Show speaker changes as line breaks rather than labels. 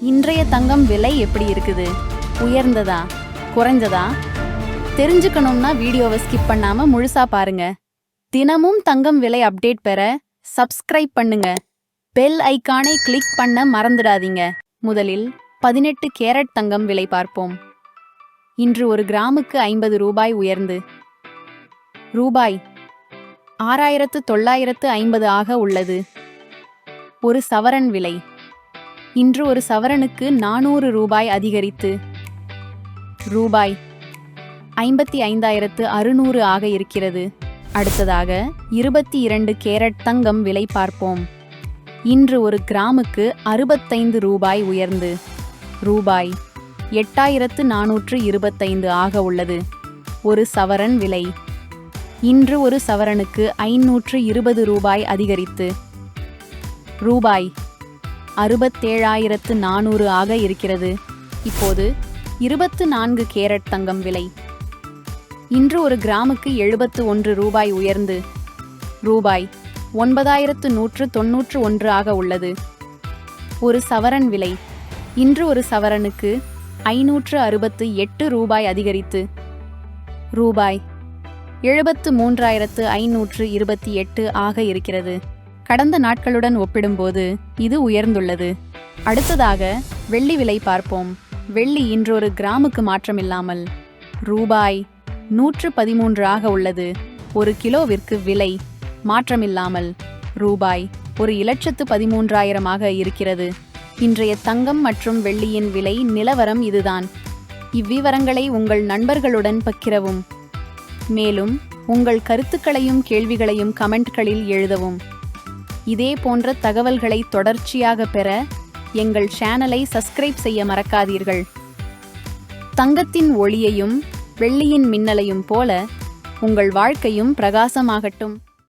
இன்றைய தங்கம் விலை எப்படி இருக்குது? உயர்ந்ததா குறைஞ்சதா? தெரிஞ்சுக்கணும்னா வீடியோவை ஸ்கிப் பண்ணாம முழுசா பாருங்க. தினமும் தங்கம் விலை அப்டேட் பெற சப்ஸ்கிரைப் பண்ணுங்க. பெல் ஐகானை கிளிக் பண்ண மறந்துடாதீங்க. முதலில் 18 கேரட் தங்கம் விலை பார்ப்போம். இன்று ஒரு கிராமுக்கு 50 ரூபாய் உயர்ந்து ரூபாய் 6950 ஆக உள்ளது. ஒரு சவரன் விலை இன்று ஒரு சவரனுக்கு 400 ரூபாய் அதிகரித்து ரூபாய் 55,600 ஆக இருக்கிறது. அடுத்ததாக 22 கேரட் தங்கம் விலை பார்ப்போம். இன்று ஒரு கிராமுக்கு 65 ரூபாய் உயர்ந்து ரூபாய் 8425 ஆக உள்ளது. ஒரு சவரன் விலை இன்று ஒரு சவரனுக்கு 520 ரூபாய் அதிகரித்து ரூபாய் 67,400 ஆக இருக்கிறது. இப்போது 24 கேரட் தங்கம் விலை இன்று ஒரு கிராமுக்கு 71 ரூபாய் உயர்ந்து ரூபாய் 9,191 ஆக உள்ளது. ஒரு சவரன் விலை இன்று ஒரு சவரனுக்கு 568 ரூபாய் அதிகரித்து ரூபாய் 73,528 ஆக இருக்கிறது. கடந்த நாட்களுடன் ஒப்பிடும்போது இது உயர்ந்துள்ளது. அடுத்ததாக வெள்ளி விலை பார்ப்போம். வெள்ளி இன்று ஒரு கிராமுக்கு மாற்றமில்லாமல் ரூபாய் 113 ஆக உள்ளது. ஒரு கிலோவிற்கு விலை மாற்றமில்லாமல் ரூபாய் 1,13,000 ஆக இருக்கிறது. இன்றைய தங்கம் மற்றும் வெள்ளியின் விலை நிலவரம் இதுதான். இவ்விவரங்களை உங்கள் நண்பர்களுடன் பகிரவும். மேலும் உங்கள் கருத்துக்களையும் கேள்விகளையும் கமெண்ட்களில் எழுதவும். இதே போன்ற தகவல்களை தொடர்ச்சியாக பெற எங்கள் சேனலை சப்ஸ்கிரைப் செய்ய மறக்காதீர்கள். தங்கத்தின் ஒளியையும் வெள்ளியின் மின்னலையும் போல உங்கள் வாழ்க்கையும் பிரகாசமாகட்டும்.